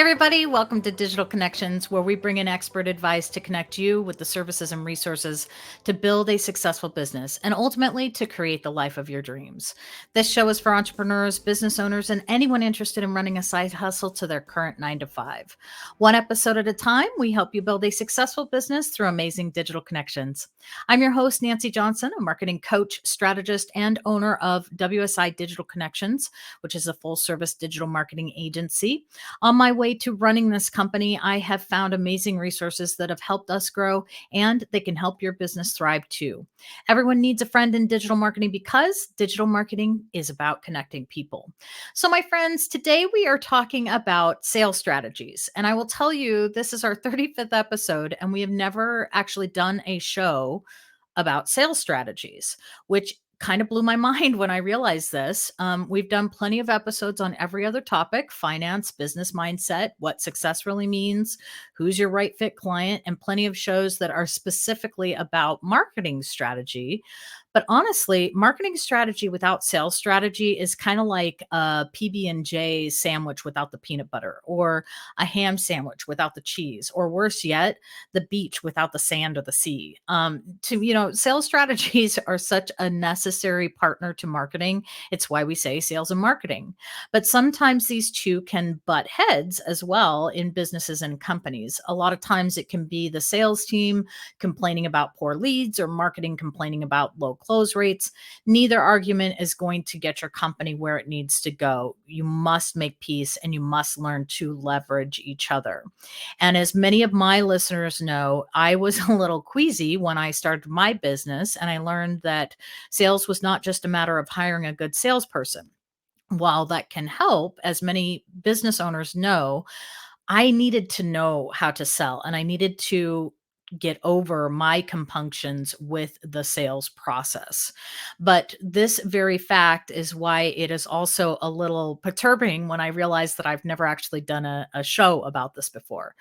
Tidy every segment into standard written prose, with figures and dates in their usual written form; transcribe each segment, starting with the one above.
everybody. Welcome to Digital Connections, where we bring in expert advice to connect you with the services and resources to build a successful business and ultimately to create the life of your dreams. This show is for entrepreneurs, business owners, and anyone interested in running a side hustle to their current 9 to 5. One episode at a time, we help you build a successful business through amazing digital connections. I'm your host, Nancee Johnson, a marketing coach, strategist, and owner of WSI Digital Connections, which is a full service digital marketing agency. On my way to running this company, I have found amazing resources that have helped us grow, and they can help your business thrive too. Everyone needs a friend in digital marketing because digital marketing is about connecting people. So, my friends, today we are talking about sales strategies. And I will tell you, this is our 35th episode, and we have never actually done a show about sales strategies, which kind of blew my mind when I realized this. We've done plenty of episodes on every other topic: finance, business mindset, what success really means, who's your right fit client, and plenty of shows that are specifically about marketing strategy. But honestly, marketing strategy without sales strategy is kind of like a PB&J sandwich without the peanut butter, or a ham sandwich without the cheese, or worse yet, the beach without the sand or the sea. Sales strategies are such a necessary partner to marketing. It's why we say sales and marketing. But sometimes these two can butt heads as well in businesses and companies. A lot of times it can be the sales team complaining about poor leads or marketing complaining about low close rates. Neither argument is going to get your company where it needs to go. You must make peace and you must learn to leverage each other. And as many of my listeners know, I was a little queasy when I started my business, and I learned that sales was not just a matter of hiring a good salesperson. While that can help, as many business owners know, I needed to know how to sell, and I needed to get over my compunctions with the sales process. But this very fact is why it is also a little perturbing when I realize that I've never actually done a show about this before.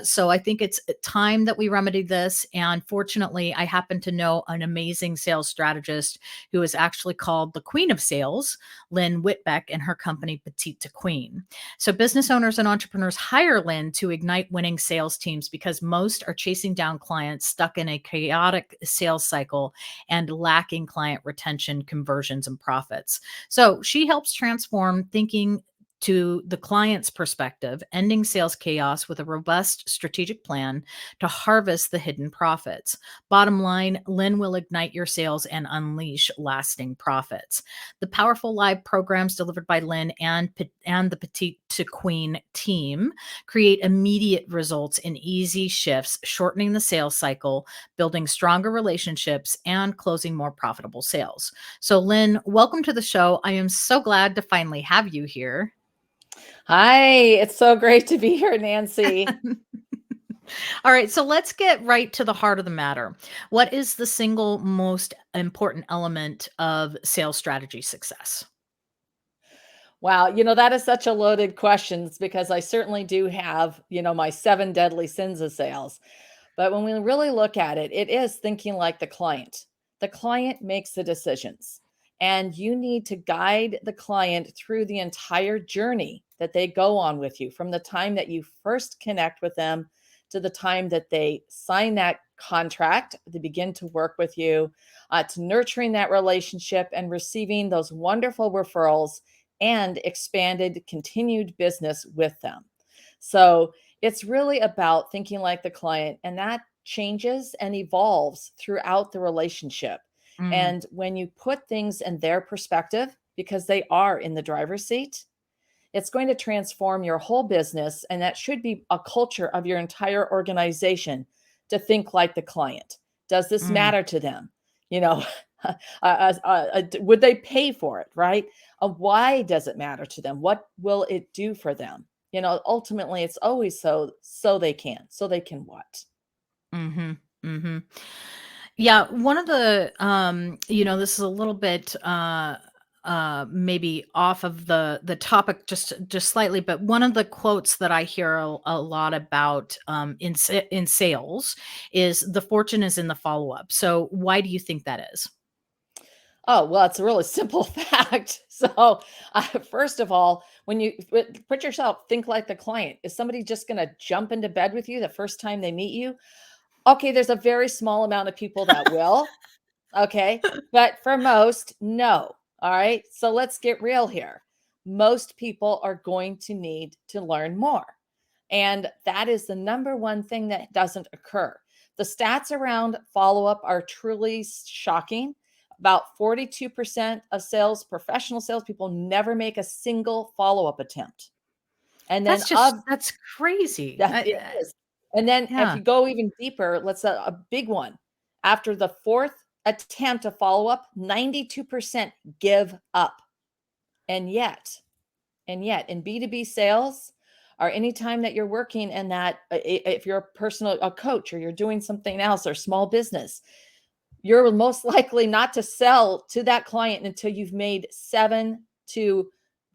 So I think it's time that we remedy this. And fortunately, I happen to know an amazing sales strategist who is actually called the Queen of Sales, Lynn Whitbeck, and her company Petite2Queen. So business owners and entrepreneurs hire Lynn to ignite winning sales teams because most are chasing down clients stuck in a chaotic sales cycle and lacking client retention, conversions, and profits. So she helps transform thinking to the client's perspective, ending sales chaos with a robust strategic plan to harvest the hidden profits. Bottom line, Lynn will ignite your sales and unleash lasting profits. The powerful live programs delivered by Lynn and the Petite to Queen team create immediate results in easy shifts, shortening the sales cycle, building stronger relationships, and closing more profitable sales. So, Lynn, welcome to the show. I am so glad to finally have you here. Hi, it's so great to be here, Nancee. All right, so let's get right to the heart of the matter. What is the single most important element of sales strategy success? Wow, that is such a loaded question because I certainly do have, my 7 deadly sins of sales. But when we really look at it, it is thinking like the client. The client makes the decisions, and you need to guide the client through the entire journey that they go on with you, from the time that you first connect with them to the time that they sign that contract, they begin to work with you, to nurturing that relationship and receiving those wonderful referrals and expanded continued business with them. So it's really about thinking like the client, and that changes and evolves throughout the relationship. Mm, And when you put things in their perspective, because they are in the driver's seat, it's going to transform your whole business. And that should be a culture of your entire organization to think like the client. Does this mm. matter to them? You know, would they pay for it? Right? Why does it matter to them? What will it do for them? Ultimately, it's always so they can what? Mhm, mhm. Yeah, one of the, this is a little bit, maybe off of the topic just slightly, but one of the quotes that I hear a lot about, in sales is, "The fortune is in the follow-up." So why do you think that is? Oh, well, it's a really simple fact. So, first of all, when you put yourself, think like the client. Is somebody just going to jump into bed with you the first time they meet you? Okay, there's a very small amount of people that will. Okay. But for most, no. All right. So let's get real here. Most people are going to need to learn more. And that is the number one thing that doesn't occur. The stats around follow up are truly shocking. About 42% of professional salespeople never make a single follow up attempt. And then That's crazy. that it is. And then if Yeah. you go even deeper, let's a big one. After the fourth attempt to follow up, 92% give up. And yet, in B2B sales, or anytime that you're working in that, if you're a coach or you're doing something else or small business, you're most likely not to sell to that client until you've made 7 to,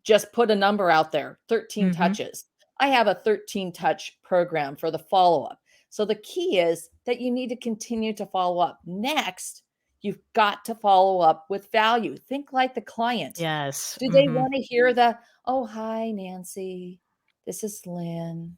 just put a number out there, 13 Mhm. touches. I have a 13 touch program for the follow up. So the key is that you need to continue to follow up. Next, you've got to follow up with value. Think like the client. Yes. Do they Mhm. want to hear the, "Oh, hi, Nancee. This is Lynn.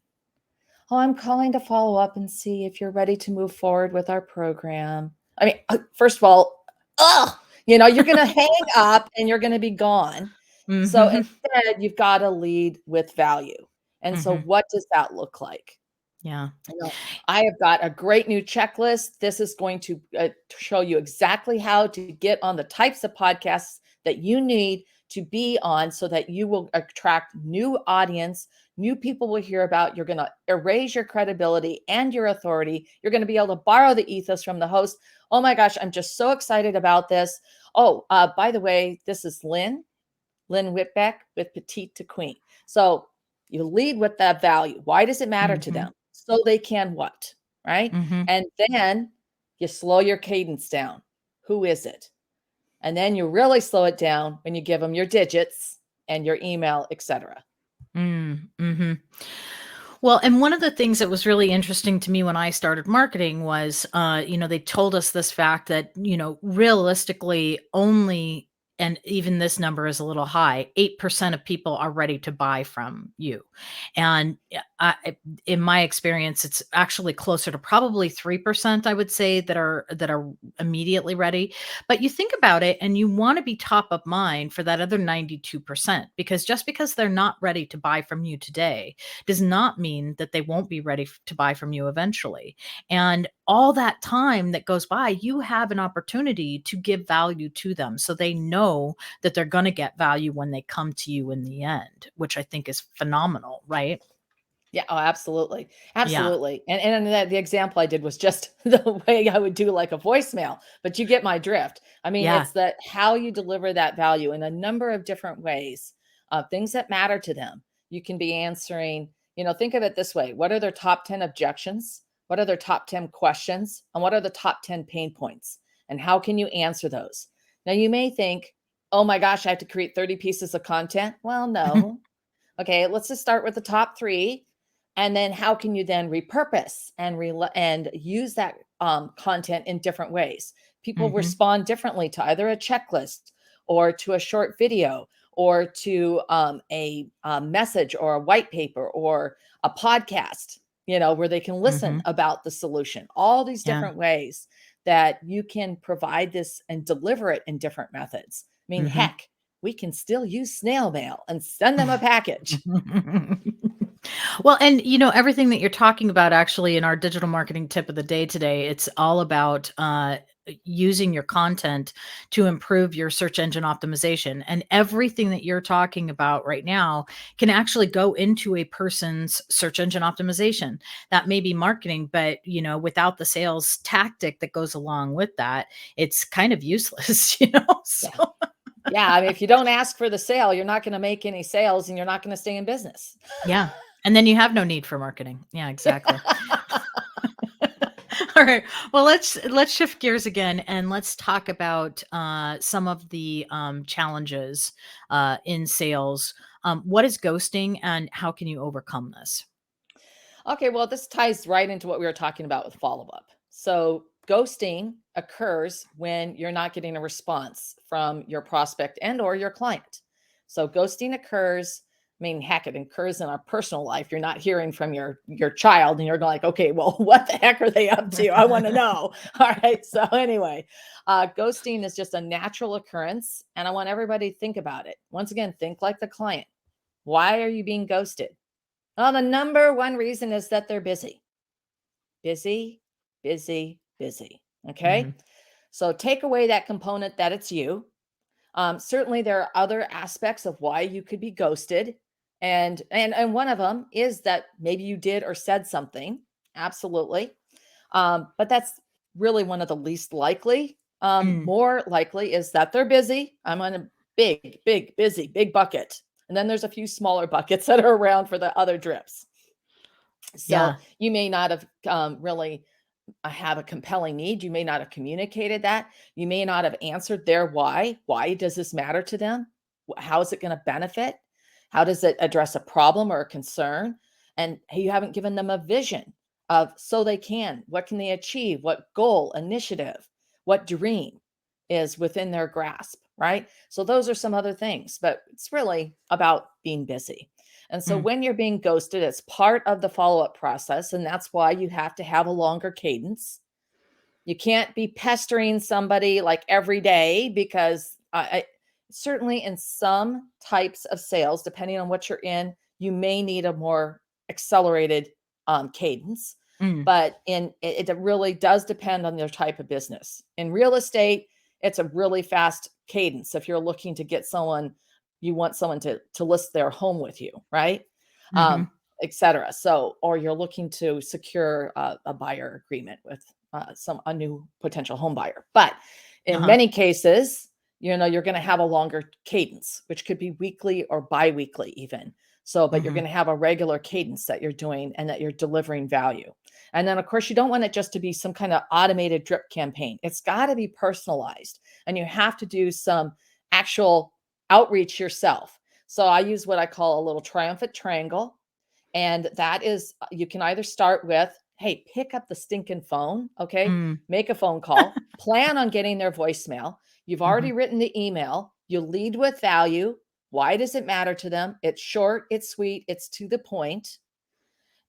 Oh, I'm calling to follow up and see if you're ready to move forward with our program." I mean, first of all, ugh, you're going to hang up and you're going to be gone. So Mhm. instead, you've got to lead with value. And so, Mhm. what does that look like? Yeah. You know, I have got a great new checklist. This is going to show you exactly how to get on the types of podcasts that you need to be on so that you will attract new audience, new people will hear about. You're going to erase your credibility and your authority. You're going to be able to borrow the ethos from the host. Oh my gosh, I'm just so excited about this. Oh, by the way, this is Lynn Whitbeck with Petite2Queen. So you lead with that value. Why does it matter to Mhm. them? So they can what? Right. Mhm. And then you slow your cadence down. Who is it? And then you really slow it down when you give them your digits and your email, etc. Mhm. Well, and one of the things that was really interesting to me when I started marketing was, they told us this fact that, realistically only, and even this number is a little high, 8% of people are ready to buy from you. And in my experience, it's actually closer to probably 3%, I would say, that are immediately ready. But you think about it and you want to be top of mind for that other 92%, because just because they're not ready to buy from you today does not mean that they won't be ready to buy from you eventually. And all that time that goes by, you have an opportunity to give value to them so they know that they're going to get value when they come to you in the end, which I think is phenomenal, right? Yeah, oh, absolutely. Yeah. Absolutely. And the example I did was just the way I would do like a voicemail, but you get my drift. I mean, Yeah. it's that how you deliver that value in a number of different ways, things that matter to them. You can be answering, think of it this way. What are their top 10 objections? What are their top 10 questions? And what are the top 10 pain points? And how can you answer those? Now, you may think, oh my gosh, I have to create 30 pieces of content. Well, no. Okay, let's just start with the top 3, and then how can you then repurpose and use that content in different ways? People Mhm. respond differently to either a checklist or to a short video or to a message or a white paper or a podcast, where they can listen Mhm. about the solution. All these Yeah. different ways that you can provide this and deliver it in different methods. I mean, Mhm. heck, we can still use snail mail and send them a package. Well, and everything that you're talking about actually in our digital marketing tip of the day today, it's all about using your content to improve your search engine optimization. And everything that you're talking about right now can actually go into a person's search engine optimization. That may be marketing, but without the sales tactic that goes along with that, it's kind of useless, Yeah. So Yeah, I mean, if you don't ask for the sale, you're not gonna make any sales and you're not gonna stay in business. yeah. And then you have no need for marketing. Yeah, exactly. All right. Well, let's shift gears again and let's talk about some of the challenges in sales. What is ghosting and how can you overcome this? Okay, well, this ties right into what we were talking about with follow-up. So, ghosting occurs when you're not getting a response from your prospect and or your client. So ghosting occurs. I mean, heck, it occurs in our personal life. You're not hearing from your child and you're going like, okay, well, what the heck are they up to? I want to know. All right. So anyway, ghosting is just a natural occurrence. And I want everybody to think about it. Once again, think like the client. Why are you being ghosted? Well, the number one reason is that they're busy. Busy, busy, busy. Okay. Mm-hmm. So take away that component that it's you. Certainly, there are other aspects of why you could be ghosted, and one of them is that maybe you did or said something. Absolutely, but that's really one of the least likely. Mm. More likely is that they're busy. I'm on a big, big, busy, big bucket, and then there's a few smaller buckets that are around for the other drips. So Yeah. you may not have really have a compelling need. You may not have communicated that. You may not have answered their why. Why does this matter to them? How is it going to benefit? How does it address a problem or a concern? And you haven't given them a vision of so they can. What can they achieve? What goal, initiative, what dream is within their grasp, right? So those are some other things, but it's really about being busy. And so Mm. when you're being ghosted, it's part of the follow up process. And that's why you have to have a longer cadence. You can't be pestering somebody like every day because certainly in some types of sales, depending on what you're in, you may need a more accelerated cadence. Mm. But it really does depend on their type of business. In real estate, it's a really fast cadence. If you're looking to get someone, you want someone to list their home with you, right? Mm-hmm. Etc. So, or you're looking to secure a buyer agreement with a new potential home buyer. But in Uh-huh. many cases, you're going to have a longer cadence, which could be weekly or biweekly even. So, but you're Mm-hmm. going to have a regular cadence that you're doing and that you're delivering value. And then, of course, you don't want it just to be some kind of automated drip campaign. It's got to be personalized, and you have to do some actual outreach yourself. So I use what I call a little triumphant triangle. And that is, you can either start with, hey, pick up the stinking phone. Okay. Mm. Make a phone call, plan on getting their voicemail. You've Mm-hmm. already written the email. You lead with value. Why does it matter to them? It's short, it's sweet, it's to the point.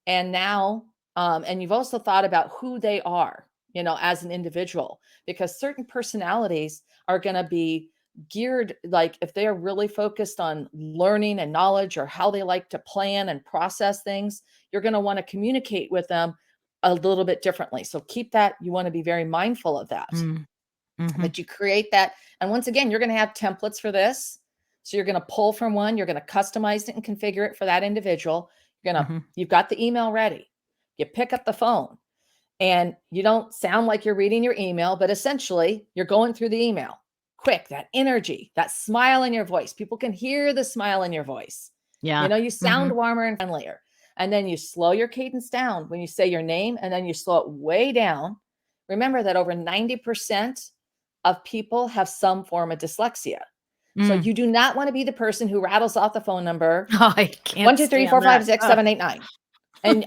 And now, and you've also thought about who they are, as an individual, because certain personalities are going to be geared, like if they are really focused on learning and knowledge or how they like to plan and process things, you're going to want to communicate with them a little bit differently. So keep that, you want to be very mindful of that, Mm. Mm-hmm. that you create that. And once again, you're going to have templates for this. So you're going to pull from one, you're going to customize it and configure it for that individual. Mm-hmm. You've got the email ready. You pick up the phone and you don't sound like you're reading your email, but essentially you're going through the email quick, that energy, that smile in your voice. People can hear the smile in your voice. Yeah. You Mm-hmm. sound warmer and friendlier. And then you slow your cadence down when you say your name, and then you slow it way down. Remember that over 90% of people have some form of dyslexia. So Mm. you do not want to be the person who rattles off the phone number Oh, I one, can't two, three, stand four, five, that. six, 7, 8, 9. And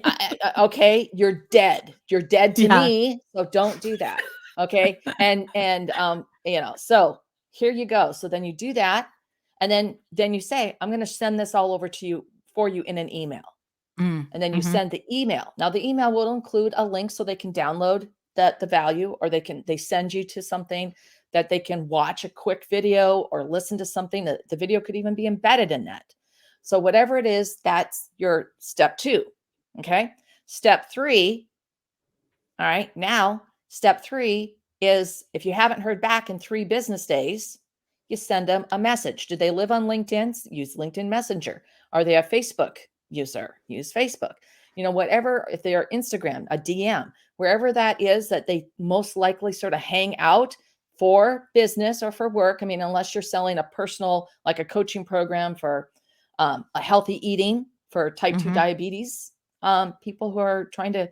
okay, you're dead. You're dead to Yeah. me. So don't do that. Okay. So here you go. So then you do that. And then you say, I'm going to send this all over to you for you in an email. Mm. And then you Mm-hmm. send the email. Now the email will include a link so they can download the value, or they send you to something that they can watch a quick video or listen to something. That the video could even be embedded in that. So whatever it is, that's your step 2. Okay. Step 3. All right. Now, step 3 is if you haven't heard back in 3 business days, you send them a message. Do they live on LinkedIn? Use LinkedIn Messenger. Are they a Facebook user? Use Facebook. Whatever, if they are Instagram, a DM, wherever that is that they most likely sort of hang out for business or for work. I mean, unless you're selling a personal, like a coaching program for a healthy eating for type 2 Mm-hmm. diabetes, people who are trying to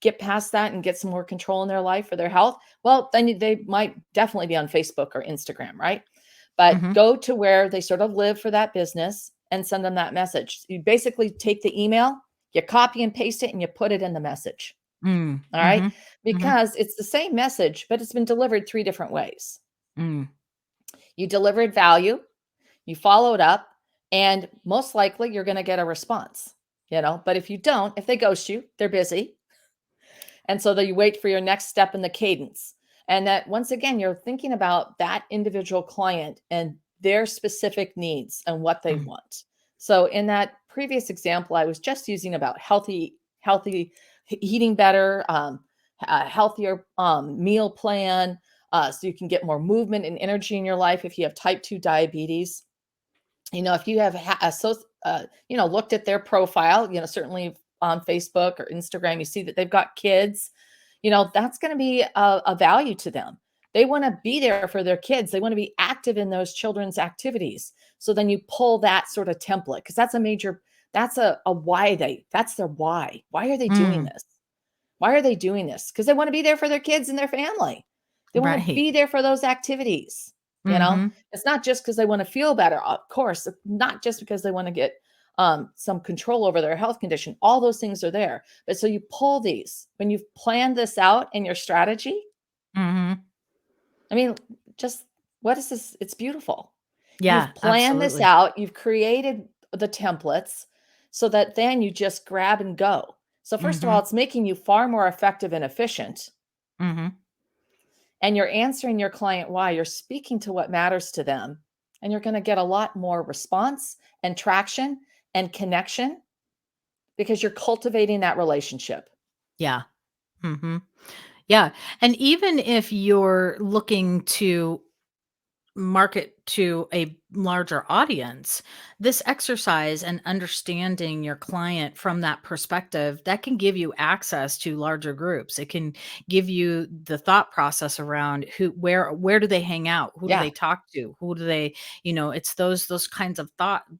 get past that and get some more control in their life for their health, well, then they might definitely be on Facebook or Instagram, right? But Mm-hmm. go to where they sort of live for that business and send them that message. You basically take the email, you copy and paste it, and you put it in the message. Mm. All right. Mm-hmm. Mm-hmm. Because it's the same message, but it's been delivered 3 different ways. Mm. You delivered value, you followed up, And most likely you're going to get a response, but if you don't, if they ghost you, they're busy. And so that you wait for your next step in the cadence. And that once again, you're thinking about that individual client and their specific needs and what they Mhm. want. So in that previous example, I was just using about healthy eating better, healthier meal plan, so you can get more movement and energy in your life. If you have type 2 diabetes, if you have looked at their profile, certainly on Facebook or Instagram, you see that they've got kids, that's going to be a value to them. They want to be there for their kids. They want to be active in those children's activities. So then you pull that sort of template, because that's a why that's their why. Why are they doing Mm, this? Why are they doing this? Because they want to be there for their kids and their family. They want to right. be there for those activities. Mhm. It's not just because they want to feel better. Of course, not just because they want to get some control over their health condition. All those things are there. But so you pull these when you've planned this out in your strategy. Mhm. I mean, just what is this? It's beautiful. Yeah, You've planned this absolutely. out. You've created the templates so that then you just grab and go. So first of all, Mhm. it's making you far more effective and efficient, Mhm. and you're answering your client why. You're speaking to what matters to them, and you're going to get a lot more response and traction and connection because you're cultivating that relationship. Yeah. Mhm. Yeah, and even if you're looking to market to a larger audience, this exercise and understanding your client from that perspective, that can give you access to larger groups. It can give you the thought process around where do they hang out? Who do Yeah. they talk to? Who do they, it's those kinds of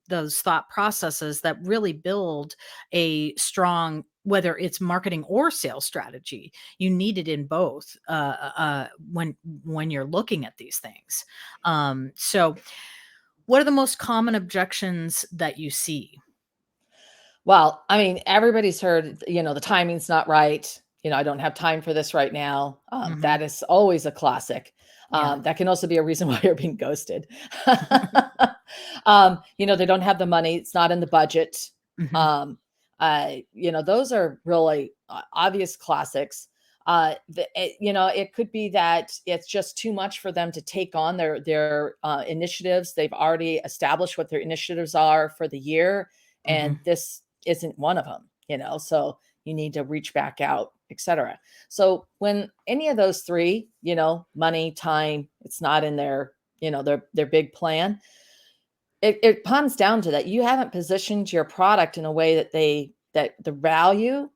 those thought processes that really build a strong, whether it's marketing or sales strategy. You need it in both when you're looking at these things. So what are the most common objections that you see? Well, I mean, everybody's heard, the timing's not right. I don't have time for this right now. That Mhm. is always a classic. Yeah. That can also be a reason why you're being ghosted. They don't have the money. It's not in the budget. Mhm. Um, those are really obvious classics. It could be that it's just too much for them to take on their initiatives. They've already established what their initiatives are for the year, and Mhm. this isn't one of them, so you need to reach back out, etc. So when any of those three, money, time, it's not in their big plan, it comes down to that you haven't positioned your product in a way that the value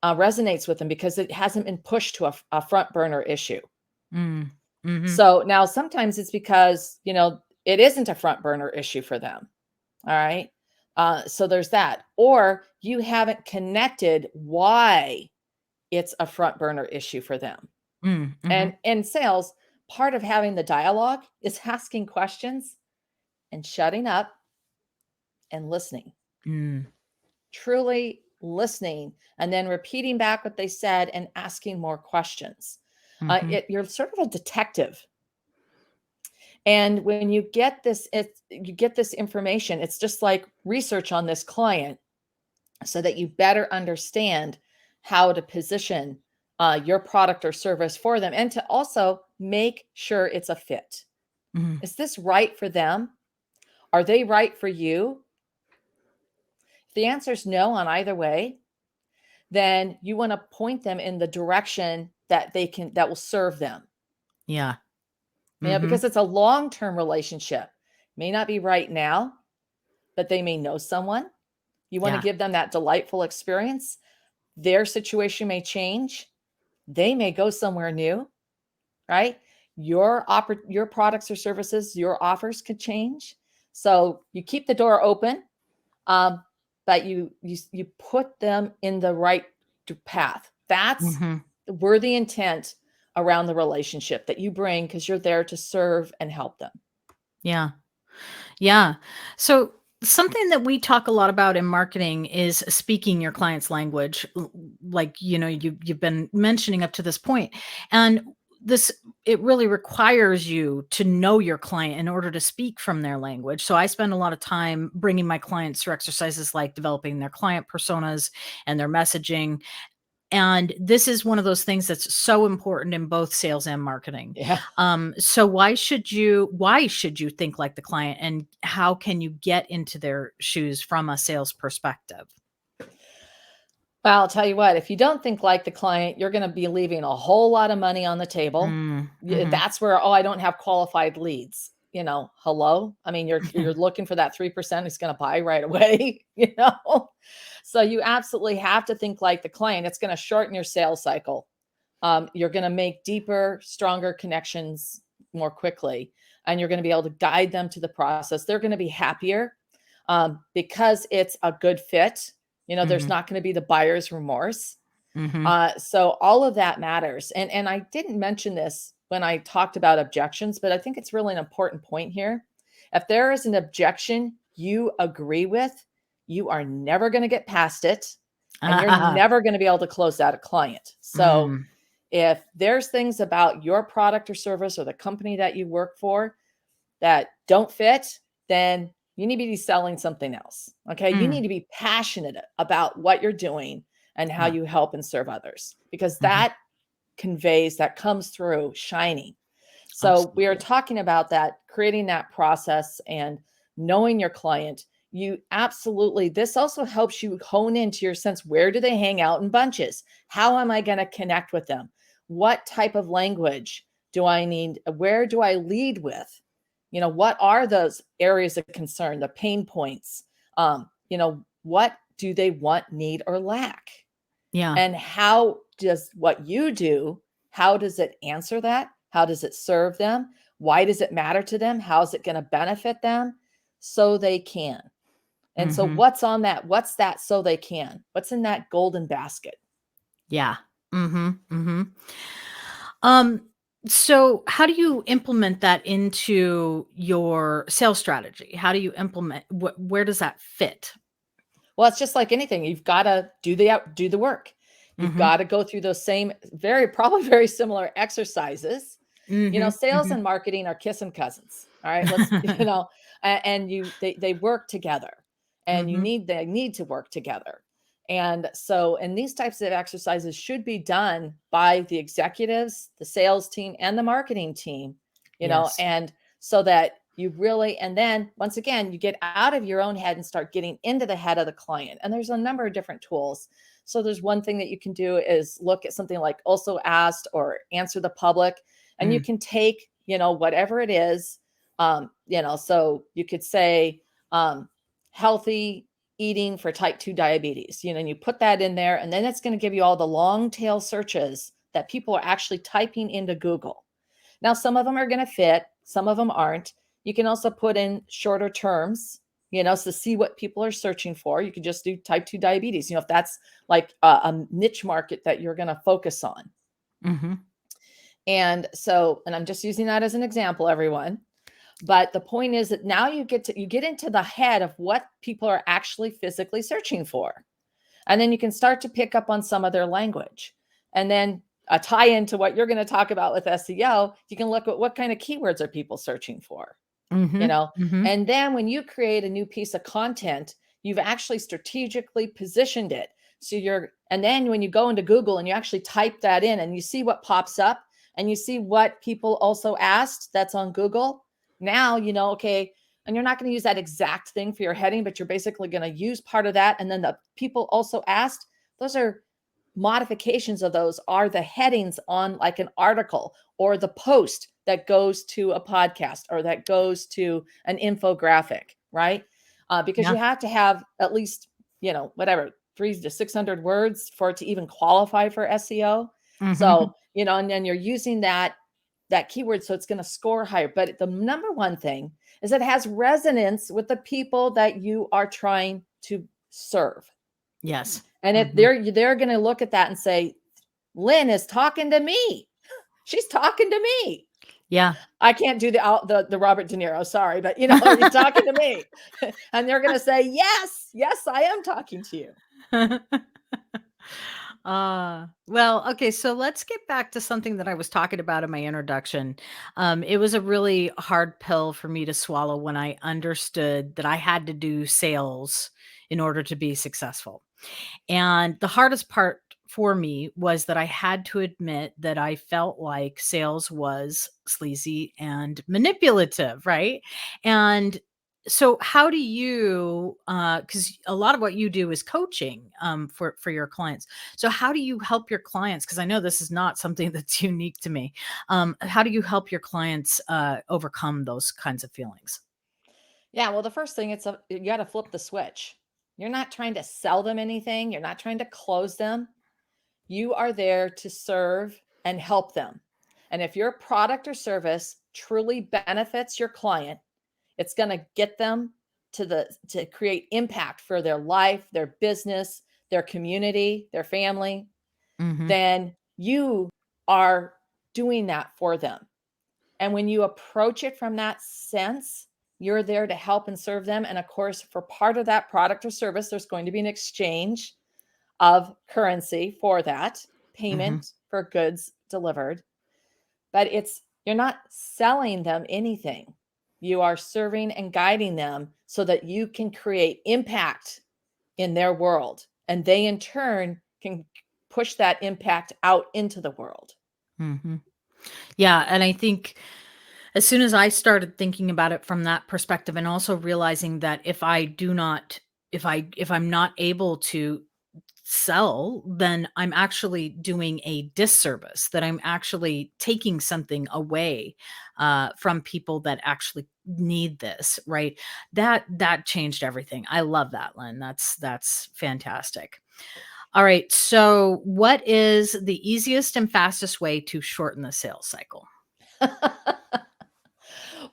resonates with them, because it hasn't been pushed to a front burner issue. Mm. Mhm. So now sometimes it's because it isn't a front burner issue for them. All right. So there's that. Or you haven't connected why it's a front burner issue for them. Mm. And Mhm. in sales, part of having the dialogue is asking questions and shutting up and listening, Mm. truly listening, and then repeating back what they said and asking more questions. Mhm. You're sort of a detective. And when you get this information, it's just like research on this client so that you better understand how to position your product or service for them, and to also make sure it's a fit. Mhm. Is this right for them? Are they right for you? If the answer is no on either way, then you want to point them in the direction that will serve them. Yeah. Mhm. Because it's a long-term relationship. May not be right now, but they may know someone. You want to Yeah. give them that delightful experience. Their situation may change. They may go somewhere new, right? Your products or services, your offers could change. So you keep the door open, um, but you put them in the right path. That's Mhm. the worthy intent around the relationship that you bring, because you're there to serve and help them. Yeah. Yeah. So something that we talk a lot about in marketing is speaking your client's language, like you've been mentioning up to this point. And it really requires you to know your client in order to speak from their language. So I spend a lot of time bringing my clients through exercises like developing their client personas and their messaging. And this is one of those things that's so important in both sales and marketing. Yeah. So why should you think like the client, and how can you get into their shoes from a sales perspective? Well, I'll tell you what, if you don't think like the client, you're going to be leaving a whole lot of money on the table. Mhm. That's where, oh, I don't have qualified leads. Hello. I mean, you're looking for that 3% who's going to buy right away, So you absolutely have to think like the client. It's going to shorten your sales cycle. You're going to make deeper, stronger connections more quickly, and you're going to be able to guide them to the process. They're going to be happier because it's a good fit. There's Mhm. not going to be the buyer's remorse. Mhm. So all of that matters. And I didn't mention this when I talked about objections, but I think it's really an important point here. If there is an objection you agree with, you are never going to get past it, and you're never going to be able to close out a client. So Mm. if there's things about your product or service or the company that you work for that don't fit, then you need to be selling something else. Okay. You need Mm. to be passionate about what you're doing and how Yeah. you help and serve others, because Mhm. that comes through shining. So we are Absolutely. talking about that, creating that process and knowing your client. You absolutely, this also helps you hone into your sense. Where do they hang out in bunches? How am I going to connect with them? What type of language do I need? Where do I lead with? What are those areas of concern, the pain points? What do they want, need, or lack? Yeah. And how does what you do, how does it answer that? How does it serve them? Why does it matter to them? How is it going to benefit them so they can? And so Mhm. what's on that? What's that so they can? What's in that golden basket? Yeah. Mhm. Mhm. Um, so how do you implement that into your sales strategy? How do you implement where does that fit? Well, it's just like anything. You've got to do the work. You've Mhm. got to go through those same probably very similar exercises. Mhm. Sales Mhm. and marketing are kissing cousins. All right, let's and they work together, and Mhm. they need to work together. And these types of exercises should be done by the executives, the sales team, and the marketing team. Yes. And so that you really, and then once again, you get out of your own head and start getting into the head of the client. And there's a number of different tools. So there's one thing that you can do is look at something like Also Asked or Answer the Public, and you Mm. can take, whatever it is, so you could say healthy eating for type 2 diabetes, and you put that in there, and then it's going to give you all the long tail searches that people are actually typing into Google. Now, some of them are going to fit, some of them aren't. You can also put in shorter terms, to see what people are searching for. You could just do type 2 diabetes, if that's like a niche market that you're going to focus on. Mhm. And I'm just using that as an example, everyone. But the point is that now you get into the head of what people are actually physically searching for. And then you can start to pick up on some of their language. And then a tie into what you're going to talk about with SEO, you can look at what kind of keywords are people searching for, you Mhm. know? Mhm. And then when you create a new piece of content, you've actually strategically positioned it. And then when you go into Google and you actually type that in and you see what pops up and you see what people also asked that's on Google, now you know, okay, and you're not going to use that exact thing for your heading, but you're basically going to use part of that. And then the people also asked, those are modifications of those are the headings on like an article or the post that goes to a podcast or that goes to an infographic, right? Because Yeah. you have to have at least, whatever, 300 to 600 words for it to even qualify for SEO. Mhm. So, and then you're using that keyword, so it's going to score higher. But the number one thing is it has resonance with the people that you are trying to serve. Yes. And if Mhm. they're going to look at that and say, Lynn is talking to me. She's talking to me. Yeah. I can't do the Robert De Niro, sorry, but he's talking to me. And they're going to say, yes, I am talking to you. Well, okay, so let's get back to something that I was talking about in my introduction. It was a really hard pill for me to swallow when I understood that I had to do sales in order to be successful. And the hardest part for me was that I had to admit that I felt like sales was sleazy and manipulative, right? And so how do you cuz a lot of what you do is coaching for your clients. So how do you help your clients, cuz I know this is not something that's unique to me. How do you help your clients overcome those kinds of feelings? Yeah, well, the first thing you got to flip the switch. You're not trying to sell them anything. You're not trying to close them. You are there to serve and help them. And if your product or service truly benefits your client, it's going to get them to create impact for their life, their business, their community, their family, Mhm. then you are doing that for them. And when you approach it from that sense, you're there to help and serve them. And of course, for part of that product or service, there's going to be an exchange of currency for that Mhm. payment for goods delivered. But you're not selling them anything. You are serving and guiding them so that you can create impact in their world. And they, in turn, can push that impact out into the world. Mhm. Yeah, and I think as soon as I started thinking about it from that perspective and also realizing that if I'm not able to sell, then I'm actually doing a disservice, that I'm actually taking something away from people that actually need this, right? That changed everything. I love that, Lynn. That's fantastic. All right. So what is the easiest and fastest way to shorten the sales cycle?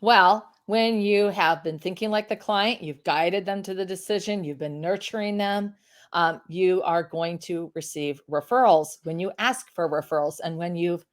Well, when you have been thinking like the client, you've guided them to the decision, you've been nurturing them, you are going to receive referrals when you ask for referrals and when you've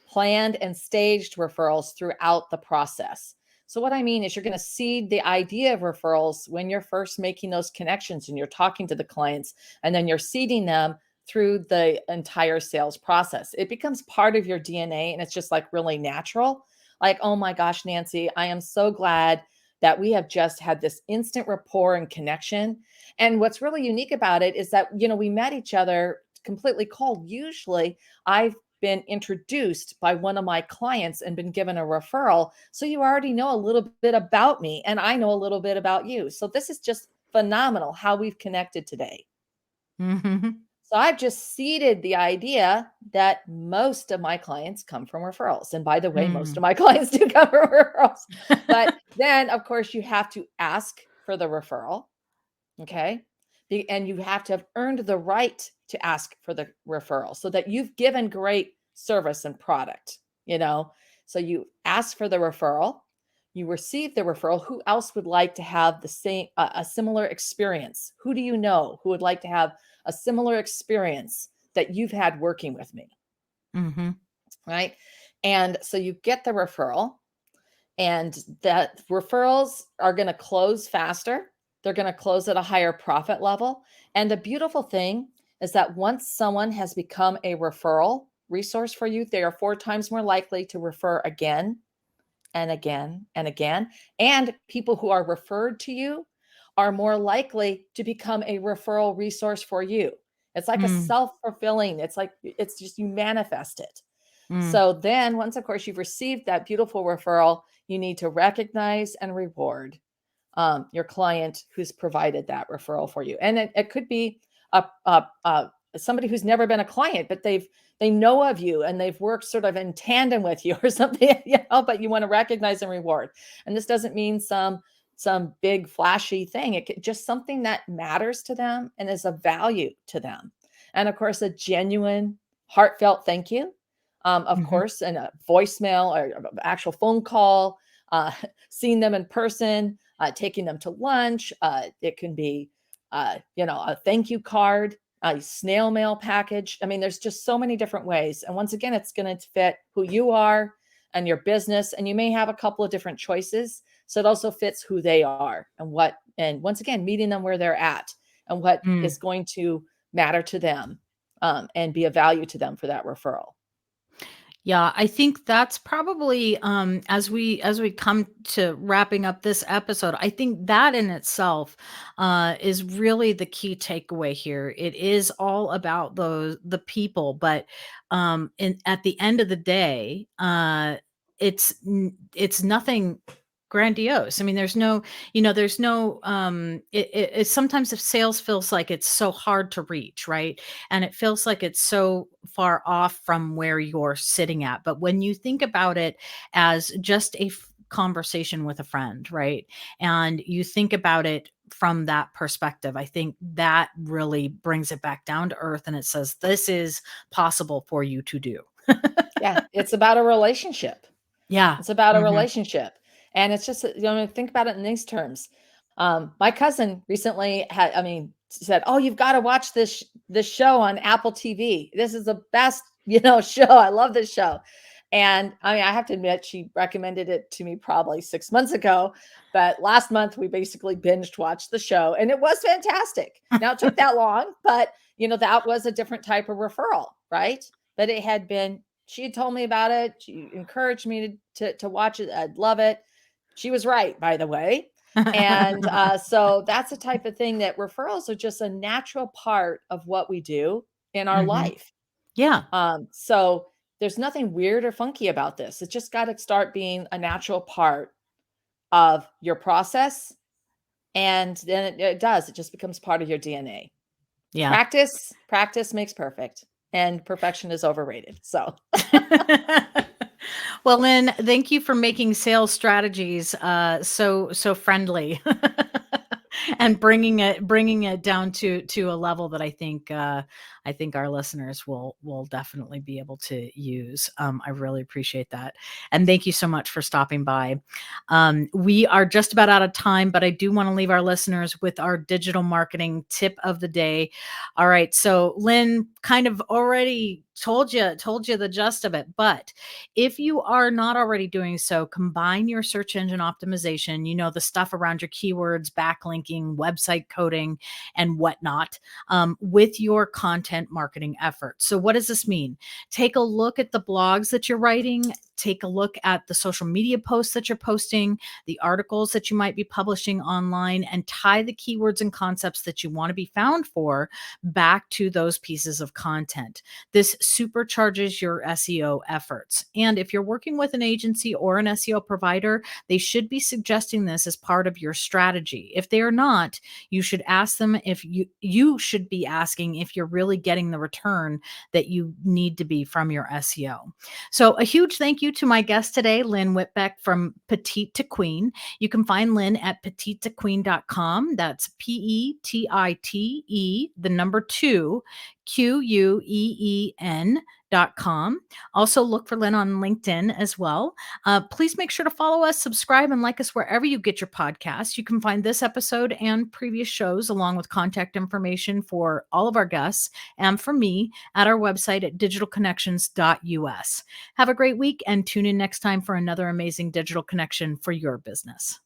planned and staged referrals throughout the process. So, what I mean is, you're going to seed the idea of referrals when you're first making those connections and you're talking to the clients, and then you're seeding them through the entire sales process. It becomes part of your DNA and it's just like really natural. Like, oh my gosh, Nancee, I am so glad that we have just had this instant rapport and connection. And what's really unique about it is that, we met each other completely cold. Usually, I've been introduced by one of my clients and been given a referral. So you already know a little bit about me and I know a little bit about you. So this is just phenomenal how we've connected today. Mhm. So I've just seeded the idea that most of my clients come from referrals. And by the way, most of Mm. my clients do come from referrals. But then, of course, you have to ask for the referral. Okay. And you have to have earned the right to ask for the referral so that you've given great service and product, you know. So you ask for the referral, you receive the referral. Who else would like to have the same, a similar experience? Who do you know who would like to have a similar experience that you've had working with me? Mhm. Right. And so you get the referral, and that referrals are going to close faster. They're going to close at a higher profit level. And the beautiful thing is that once someone has become a referral resource for you, they are 4 times more likely to refer again and again and again. And people who are referred to you are more likely to become a referral resource for you. It's like a Mm. self-fulfilling, it's just you manifest it. Mm. So then, once, of course, you've received that beautiful referral, you need to recognize and reward your client who's provided that referral for you. And it could be somebody who's never been a client, but they know of you and they've worked sort of in tandem with you or something, but you want to recognize and reward. And this doesn't mean some big flashy thing. Just something that matters to them and is of value to them. And of course, a genuine, heartfelt thank you. Of Mhm. course, and a voicemail or actual phone call, uh, seeing them in person, taking them to lunch. It can be, a thank you card, a snail mail package. I mean, there's just so many different ways. And once again, it's going to fit who you are and your business. And you may have a couple of different choices. So it also fits who they are and once again, meeting them where they're at and what Mm. is going to matter to them. and be of value to them for that referral. Yeah, I think that's probably as we come to wrapping up this episode, I think that in itself is really the key takeaway here. It is all about the people, but at the end of the day, it's nothing grandiose. I mean, there's no it sometimes if sales feels like it's so hard to reach, right? And it feels like it's so far off from where you're sitting at. But when you think about it as just a conversation with a friend, right? And you think about it from that perspective, I think that really brings it back down to earth and it says, this is possible for you to do. Yeah, it's about a relationship. Yeah. It's about a Hmm. relationship. And it's just, think about it in these terms. My cousin recently said, "Oh, you've got to watch this show on Apple TV. This is the best, show. I love this show." And I have to admit, she recommended it to me probably 6 months ago. But last month we basically binged watched the show and it was fantastic. Now it took that long, but that was a different type of referral, right? But it had been she had told me about it. She encouraged me to watch it. I'd love it. She was right, by the way. And so that's the type of thing that referrals are just a natural part of what we do in our Hmm. life. Yeah. So there's nothing weird or funky about this. It's just got to start being a natural part of your process. And then it does. It just becomes part of your DNA. Yeah. Practice makes perfect. And perfection is overrated. So Well, Lynn, thank you for making sales strategies so friendly and bringing it down to a level that I think our listeners will definitely be able to use. I really appreciate that, and thank you so much for stopping by. We are just about out of time, but I do want to leave our listeners with our digital marketing tip of the day. All right, so Lynn kind of already told you the gist of it, but if you are not already doing so, combine your search engine optimization, the stuff around your keywords, backlinking, website coding, and whatnot, with your content marketing efforts. So what does this mean? Take a look at the blogs that you're writing. Take a look at the social media posts that you're posting, the articles that you might be publishing online, and tie the keywords and concepts that you want to be found for back to those pieces of content. This supercharges your SEO efforts. And if you're working with an agency or an SEO provider, they should be suggesting this as part of your strategy. If they are not, you should ask them if you should be asking if you're really getting the return that you need to be from your SEO. So a huge thank you to my guest today, Lynn Whitbeck from Petite2Queen. You can find Lynn at petite2queen.com. That's PETITE, the number 2, QUEEN.com. Also look for Lynn on LinkedIn as well. Please make sure to follow us, subscribe, and like us wherever you get your podcasts. You can find this episode and previous shows along with contact information for all of our guests and for me at our website at digitalconnections.us. Have a great week and tune in next time for another amazing digital connection for your business.